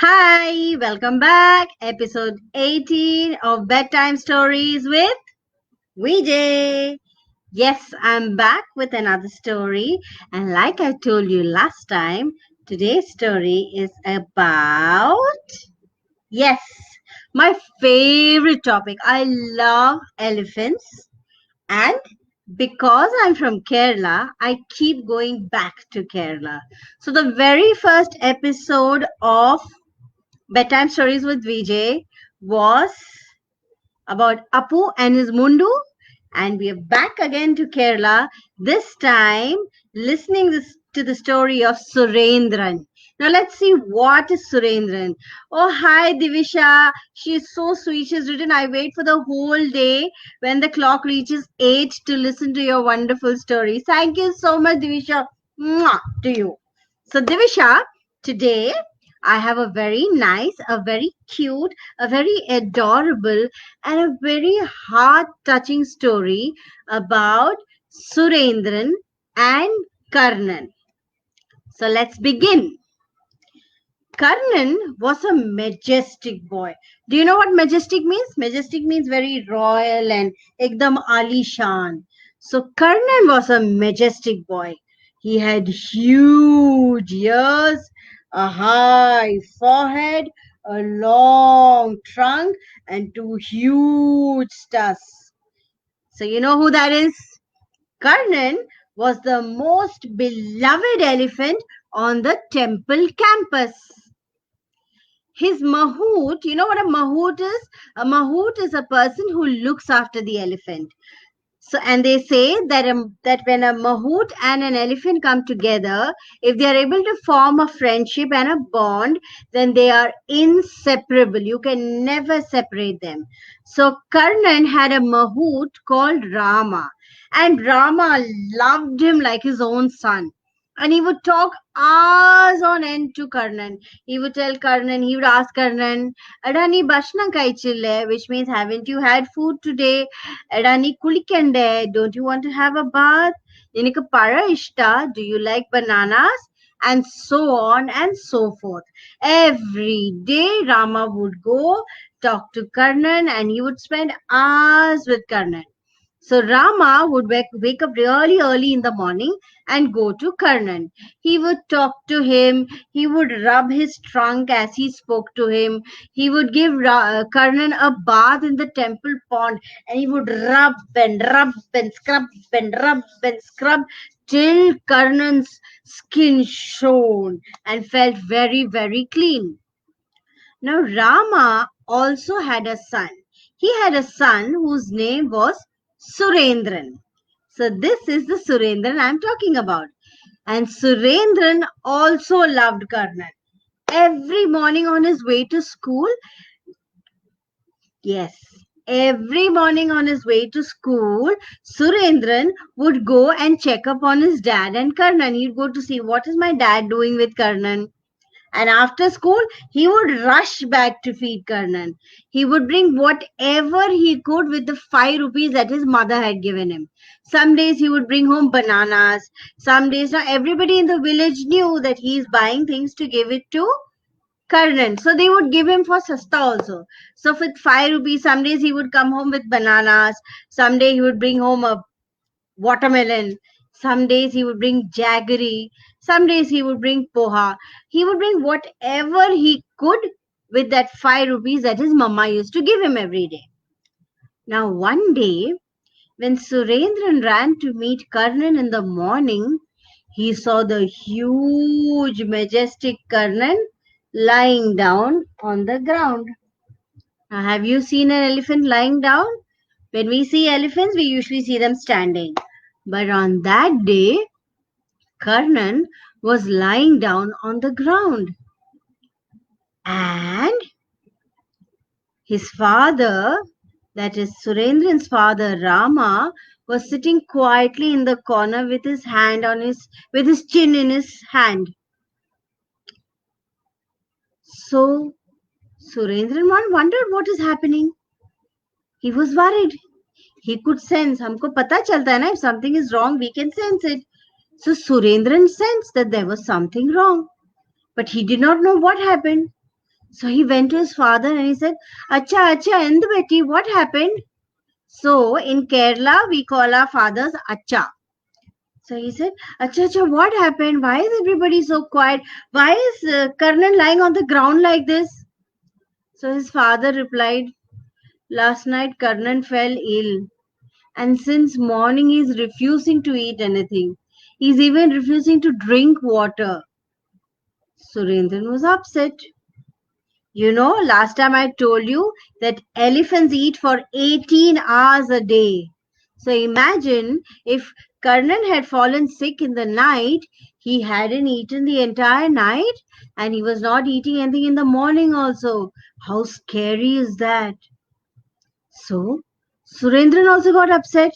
Hi, welcome back. Episode 18 of Bedtime Stories with VJ. Yes, I'm back with another story. And like I told you last time, today's story is about, yes, my favorite topic. I love elephants. And because I'm from Kerala, I keep going back to Kerala. So the very first episode of Bedtime Stories with VJ was about Apu and his Mundu, and we are back again to Kerala, this time listening to the story of Surendran. Now let's see what is Surendran. Oh, hi Divisha. She is so sweet. She's written, I wait for the whole day when the clock reaches 8 to listen to your wonderful stories. Thank you so much, Divisha. Mwah, to you. So, Divisha, today I have a very nice, a very cute, a very adorable, and a very heart-touching story about Surendran and Karnan. So let's begin. Karnan was a majestic boy. Do you know what majestic means? Majestic means very royal and ekdam alishan. So Karnan was a majestic boy. He had huge ears, a high forehead, a long trunk, and two huge tusks. So you know who that is? Karnan was the most beloved elephant on the temple campus. His mahout, you know what a mahout is? A mahout is a person who looks after the elephant. So, and they say that when a mahout and an elephant come together, if they are able to form a friendship and a bond, then they are inseparable. You can never separate them. So, Karnan had a mahout called Rama, and Rama loved him like his own son. And he would talk hours on end to Karnan. He would tell Karnan, he would ask Karnan, Adani Bashna Kaichille, which means, haven't you had food today? Adani Kulikende, don't you want to have a bath? Ninika para ishta, do you like bananas? And so on and so forth. Every day Rama would go talk to Karnan and he would spend hours with Karnan. So Rama would wake up really early in the morning and go to Karnan. He would talk to him. He would rub his trunk as he spoke to him. He would give Karnan a bath in the temple pond and he would rub and scrub and rub and scrub till Karnan's skin shone and felt very, very clean. Now Rama also had a son. He had a son whose name was Surendran. So this is the Surendran I'm talking about. And Surendran also loved Karnan. Every morning on his way to school, yes, every morning on his way to school, Surendran would go and check up on his dad and Karnan. He'd go to see what is my dad doing with Karnan. And after school, he would rush back to feed Karnan. He would bring whatever he could with the 5 rupees that his mother had given him. Some days he would bring home bananas. Some days, now everybody in the village knew that he is buying things to give it to Karnan. So they would give him for sasta also. So with 5 rupees, some days he would come home with bananas. Some day he would bring home a watermelon. Some days he would bring jaggery. Some days he would bring poha. He would bring whatever he could with that 5 rupees that his mama used to give him every day. Now, one day, when Surendran ran to meet Karnan in the morning, he saw the huge, majestic Karnan lying down on the ground. Now, have you seen an elephant lying down? When we see elephants, we usually see them standing. But on that day, Karnan was lying down on the ground. And his father, that is Surendran's father Rama, was sitting quietly in the corner with his chin in his hand. So Surendran wondered what is happening. He was worried. He could sense. हमको पता चलता है ना, if something is wrong, we can sense it. So Surendran sensed that there was something wrong, but he did not know what happened. So he went to his father and he said, Acha, Acha, Endu Beti, what happened? So in Kerala, we call our fathers Acha. So he said, Acha, Acha, what happened? Why is everybody so quiet? Why is Karnan lying on the ground like this? So his father replied, Last night Karnan fell ill, and since morning he is refusing to eat anything. He's even refusing to drink water. Surendran was upset. You know, last time I told you that elephants eat for 18 hours a day. So imagine if Karnan had fallen sick in the night, he hadn't eaten the entire night and he was not eating anything in the morning also. How scary is that? So Surendran also got upset.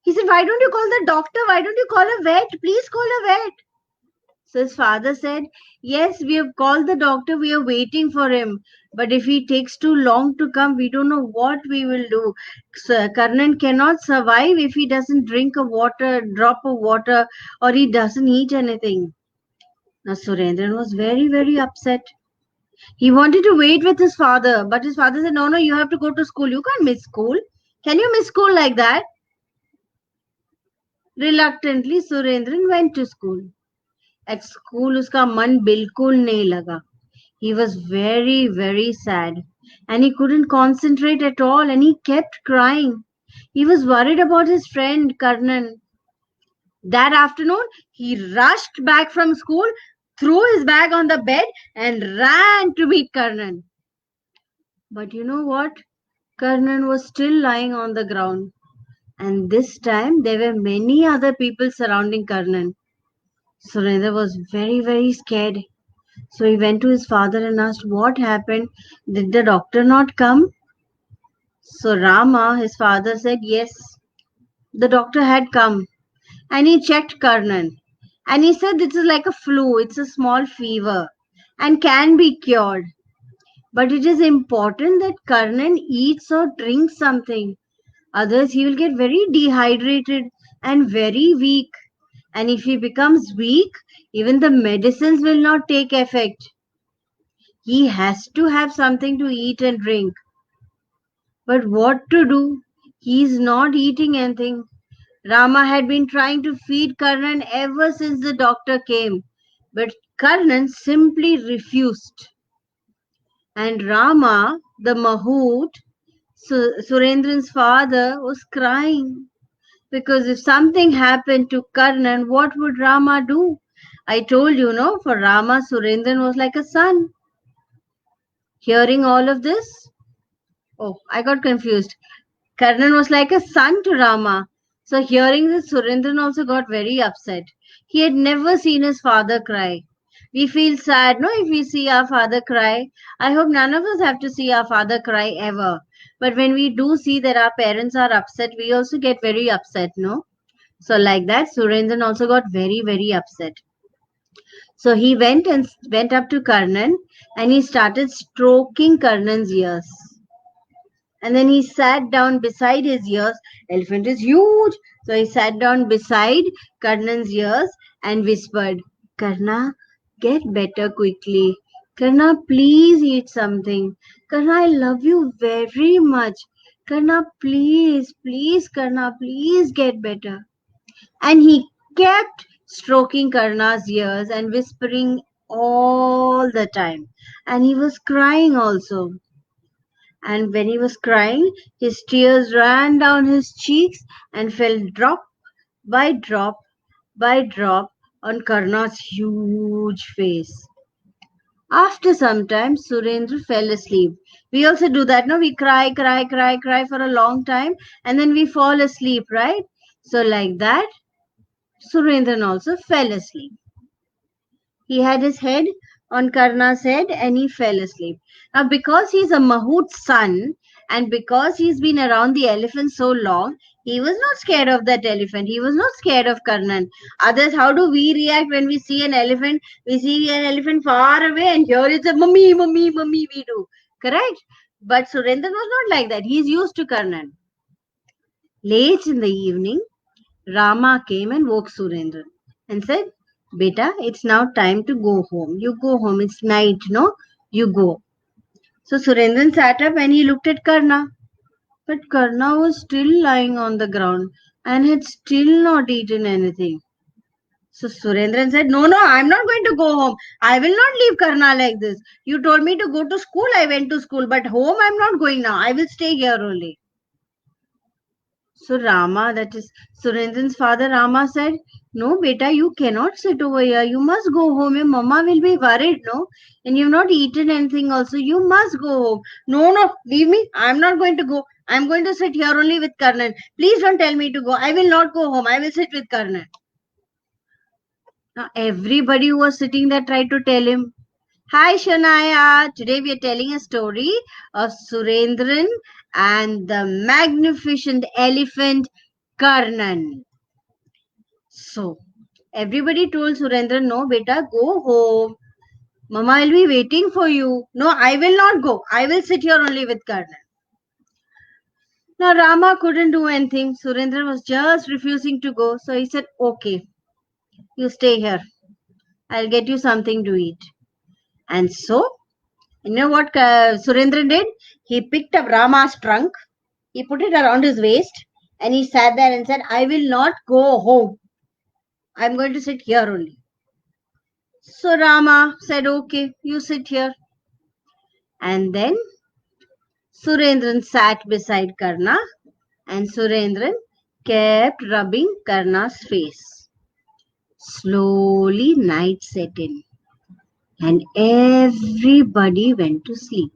He said, Why don't you call the doctor? Why don't you call a vet? Please call a vet. So his father said, Yes, we have called the doctor. We are waiting for him. But if he takes too long to come, we don't know what we will do. So Karnan cannot survive if he doesn't drink a drop of water, or he doesn't eat anything. Now Surendran was very, very upset. He wanted to wait with his father, but his father said, No, no, you have to go to school. You can't miss school. Can you miss school like that? Reluctantly, Surendran went to school. At school, उसका मन बिल्कुल नहीं लगा. He was very, very sad and he couldn't concentrate at all and he kept crying. He was worried about his friend Karnan. That afternoon, he rushed back from school, threw his bag on the bed and ran to meet Karnan. But you know what? Karnan was still lying on the ground. And this time, there were many other people surrounding Karnan. Surendra was very, very scared. So he went to his father and asked, What happened? Did the doctor not come? So Rama, his father, said, Yes, the doctor had come. And he checked Karnan. And he said, This is like a flu, it's a small fever and can be cured. But it is important that Karnan eats or drinks something. Otherwise, he will get very dehydrated and very weak. And if he becomes weak, even the medicines will not take effect. He has to have something to eat and drink. But what to do? He is not eating anything. Rama had been trying to feed Karnan ever since the doctor came. But Karnan simply refused. And Rama, the Mahout, Surendran's father, was crying. Because if something happened to Karnan, what would Rama do? I told you, no, for Rama, Surendran was like a son. Hearing all of this, oh, I got confused. Karnan was like a son to Rama. So hearing this, Surendran also got very upset. He had never seen his father cry. We feel sad, no, if we see our father cry. I hope none of us have to see our father cry ever. But when we do see that our parents are upset, we also get very upset, no? So like that, Surendran also got very, very upset. So he went up to Karnan and he started stroking Karnan's ears. And then he sat down beside his ears. Elephant is huge. So he sat down beside Karnan's ears and whispered, Karna, get better quickly. Karna, please eat something. Karna, I love you very much. Karna, please, please, Karna, please get better. And he kept stroking Karna's ears and whispering all the time. And he was crying also. And when he was crying, his tears ran down his cheeks and fell drop by drop by drop on Karna's huge face. After some time, Surendra fell asleep. We also do that, no? We cry, cry, cry, cry for a long time and then we fall asleep, right? So, like that, Surendran also fell asleep. He had his head on Karna's head and he fell asleep. Now, because he's a Mahout's son and because he's been around the elephant so long, he was not scared of that elephant. He was not scared of Karnan. Others, how do we react when we see an elephant? We see an elephant far away and here it's a mummy, mummy, mummy, we do. Correct? But Surendran was not like that. He's used to Karnan. Late in the evening, Rama came and woke Surendran and said, Beta, it's now time to go home. You go home. It's night, no? You go. So Surendran sat up and he looked at Karna. But Karna was still lying on the ground and had still not eaten anything. So Surendran said, No, I'm not going to go home. I will not leave Karna like this. You told me to go to school. I went to school. But home I'm not going now. I will stay here only. So Rama, that is Surendran's father, Rama said, No, beta, you cannot sit over here. You must go home. Your mama will be worried, no? And you've not eaten anything also. You must go home. No, leave me. I'm not going to go. I'm going to sit here only with Karnan. Please don't tell me to go. I will not go home. I will sit with Karnan. Now, everybody who was sitting there tried to tell him, Hi Shanaya, today we are telling a story of Surendran and the magnificent elephant Karnan. So, everybody told Surendran, No, beta, go home. Mama will be waiting for you. No, I will not go. I will sit here only with Karnan. Now, Rama couldn't do anything. Surendran was just refusing to go. So he said, Okay, you stay here. I'll get you something to eat. And so, you know what Surendran did? He picked up Rama's trunk, he put it around his waist, and he sat there and said, I will not go home. I'm going to sit here only. So Rama said, Okay, you sit here. And then Surendran sat beside Karna, and Surendran kept rubbing Karna's face. Slowly, night set in, and everybody went to sleep.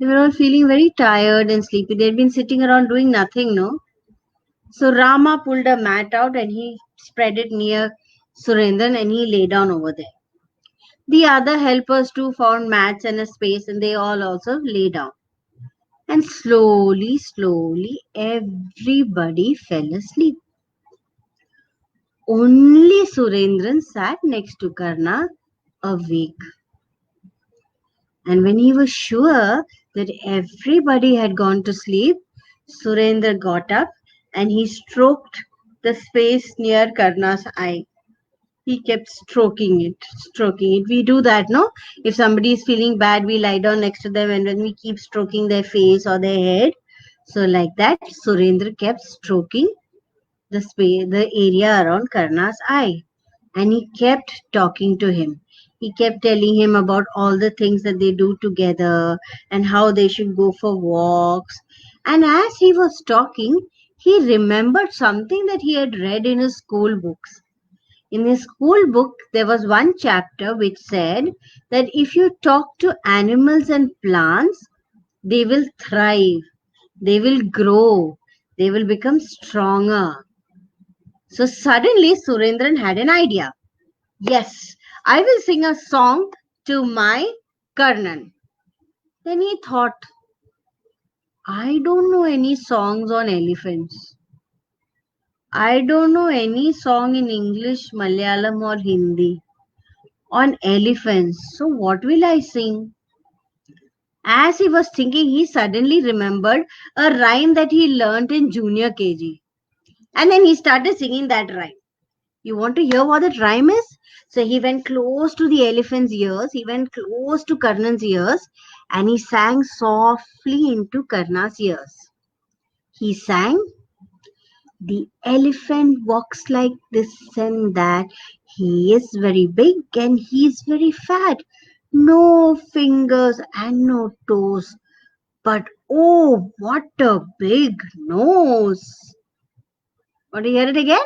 They were all feeling very tired and sleepy. They had been sitting around doing nothing, no? So Rama pulled a mat out and he spread it near Surendran and he lay down over there. The other helpers too found mats and a space and they all also lay down. And slowly, everybody fell asleep. Only Surendran sat next to Karna, awake. And when he was sure that everybody had gone to sleep, Surendra got up and he stroked the space near Karna's eye. He kept stroking it. We do that, no? If somebody is feeling bad, we lie down next to them and then we keep stroking their face or their head. So like that, Surendra kept stroking the area around Karna's eye. And he kept talking to him. He kept telling him about all the things that they do together and how they should go for walks. And as he was talking, he remembered something that he had read in his school books. In his school book, there was one chapter which said that if you talk to animals and plants, they will thrive, they will grow, they will become stronger. So suddenly Surendran had an idea. Yes, I will sing a song to my Karnan. Then he thought, I don't know any songs on elephants. I don't know any song in English, Malayalam, or Hindi on elephants. So, what will I sing? As he was thinking, he suddenly remembered a rhyme that he learnt in junior KG. And then he started singing that rhyme. You want to hear what that rhyme is? So he went close to the elephant's ears, he went close to Karnan's ears, and he sang softly into Karna's ears. He sang, The elephant walks like this and that. He is very big and he is very fat. No fingers and no toes. But oh, what a big nose. Want to hear it again?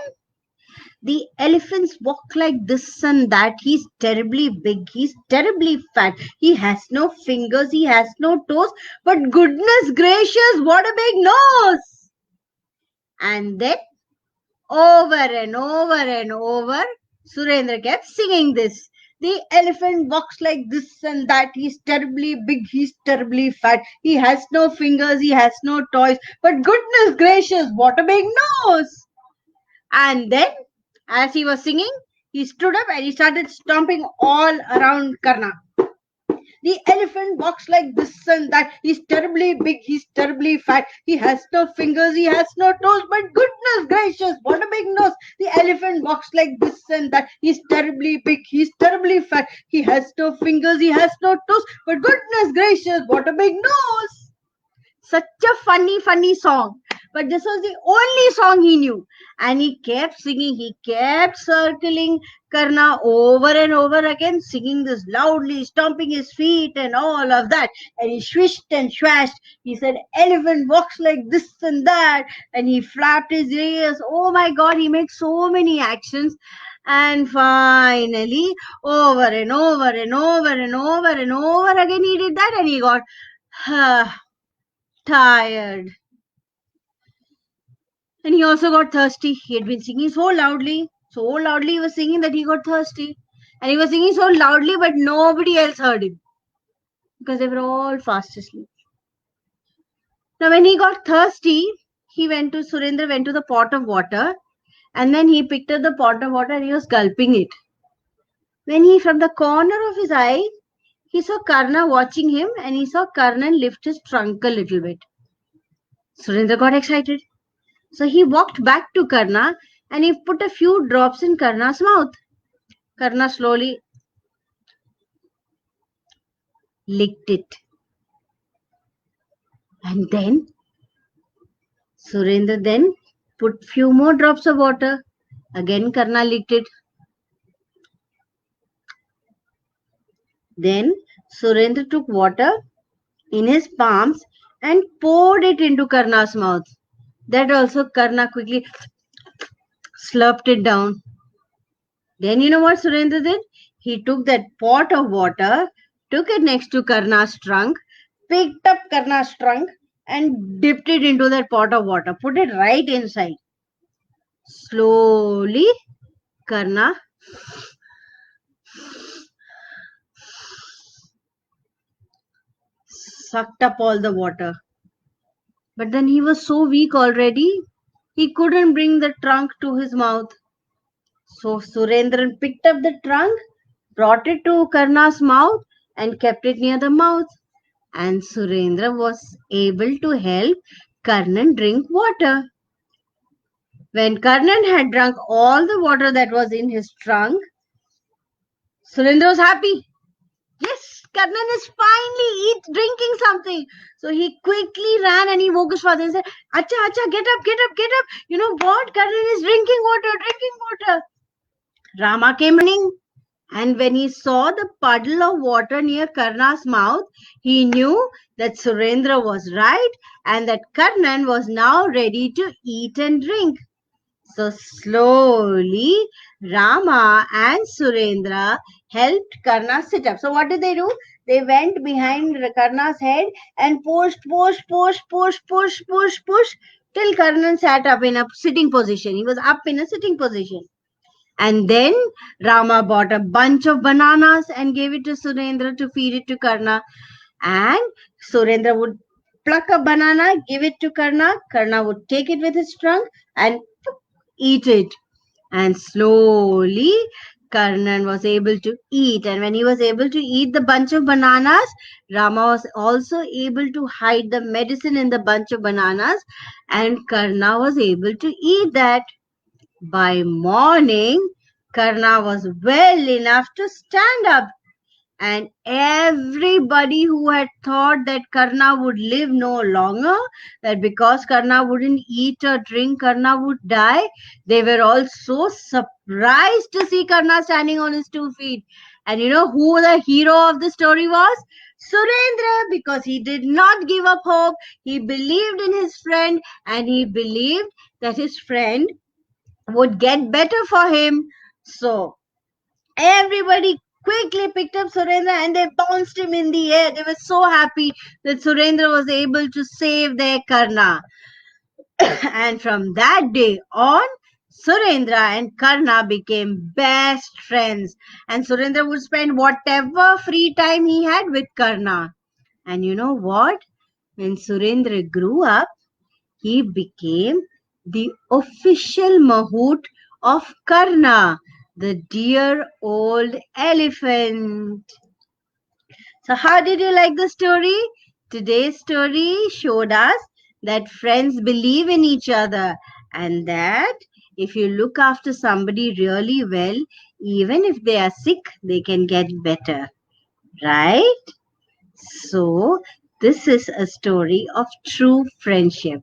The elephants walk like this and that. He's terribly big. He's terribly fat. He has no fingers. He has no toes. But goodness gracious, what a big nose! And then over and over, Surendra kept singing this. The elephant walks like this and that. He's terribly big. He's terribly fat. He has no fingers. He has no toes. But goodness gracious, what a big nose! And then, as he was singing, he stood up and he started stomping all around Karna. The elephant walks like this and that. He's terribly big, he's terribly fat. He has no fingers, he has no toes. But goodness gracious, what a big nose. The elephant walks like this and that. He's terribly big, he's terribly fat. He has no fingers, he has no toes. But goodness gracious, what a big nose. Such a funny song. But this was the only song he knew. And he kept singing. He kept circling Karna over and over again, singing this loudly, stomping his feet and all of that. And he swished and swashed. He said, elephant walks like this and that. And he flapped his ears. Oh my God, he made so many actions. And finally, over and over and over and over and over again, he did that and he got tired. And he also got thirsty. He had been singing so loudly he was singing that he got thirsty. And he was singing so loudly, but nobody else heard him because they were all fast asleep. Now, when he got thirsty, Surendra went to the pot of water, and then he picked up the pot of water and he was gulping it. When from the corner of his eye, he saw Karna watching him, and he saw Karna lift his trunk a little bit. Surendra got excited. So he walked back to Karna and he put a few drops in Karna's mouth. Karna slowly licked it. And then Surendra then put few more drops of water. Again Karna licked it. Then Surendra took water in his palms and poured it into Karna's mouth. That also Karna quickly slurped it down. Then you know what Surendra did? He took that pot of water, took it next to Karna's trunk, picked up Karna's trunk and dipped it into that pot of water. Put it right inside. Slowly, Karna sucked up all the water. But then he was so weak already, he couldn't bring the trunk to his mouth. So Surendran picked up the trunk, brought it to Karna's mouth and kept it near the mouth. And Surendra was able to help Karnan drink water. When Karnan had drunk all the water that was in his trunk, Surendra was happy. Yes, Karnan is finally drinking something. So he quickly ran and he woke his father and said, Acha, get up. You know what? Karnan is drinking water. Rama came running. And when he saw the puddle of water near Karna's mouth, he knew that Surendra was right and that Karnan was now ready to eat and drink. So slowly, Rama and Surendra helped Karna sit up. So what did they do? They went behind Karna's head and pushed till Karnan sat up in a sitting position. He was up in a sitting position. And then Rama bought a bunch of bananas and gave it to Surendra to feed it to Karna. And Surendra would pluck a banana, give it to Karna. Karna would take it with his trunk and eat it. And slowly Karnan was able to eat. And when he was able to eat the bunch of bananas, Rama was also able to hide the medicine in the bunch of bananas. And Karna was able to eat that. By morning, Karna was well enough to stand up. And everybody who had thought that Karna would live no longer, that because Karna wouldn't eat or drink, Karna would die, they were all so surprised to see Karna standing on his 2 feet. And you know who the hero of the story was? Surendra, because he did not give up hope. He believed in his friend and he believed that his friend would get better for him. So everybody quickly picked up Surendra and they bounced him in the air. They were so happy that Surendra was able to save their Karna. And from that day on, Surendra and Karna became best friends. And Surendra would spend whatever free time he had with Karna. And you know what? When Surendra grew up, he became the official Mahout of Karna, the dear old elephant. So, how did you like the story? Today's story showed us that friends believe in each other and that if you look after somebody really well, even if they are sick, they can get better, right? So, this is a story of true friendship.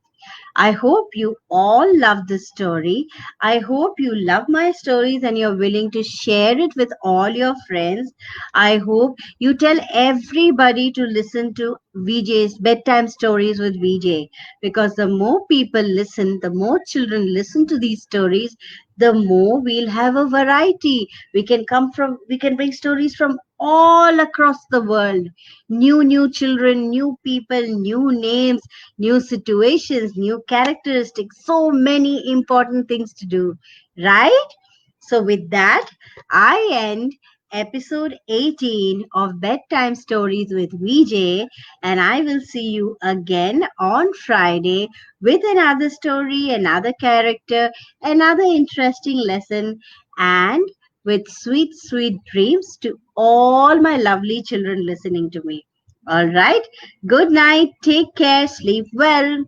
I hope you all love this story. I hope you love my stories and you're willing to share it with all your friends. I hope you tell everybody to listen to VJ's bedtime stories with VJ, because the more people listen, the more children listen to these stories, the more we'll have a variety. We can bring stories from all across the world. New children, new people, new names, new situations, new characteristics, so many important things to do, right? So, with that, I end episode 18 of Bedtime Stories with VJ, and I will see you again on Friday with another story, another character, another interesting lesson, and with sweet, sweet dreams to all my lovely children listening to me. All right. Good night. Take care. Sleep well.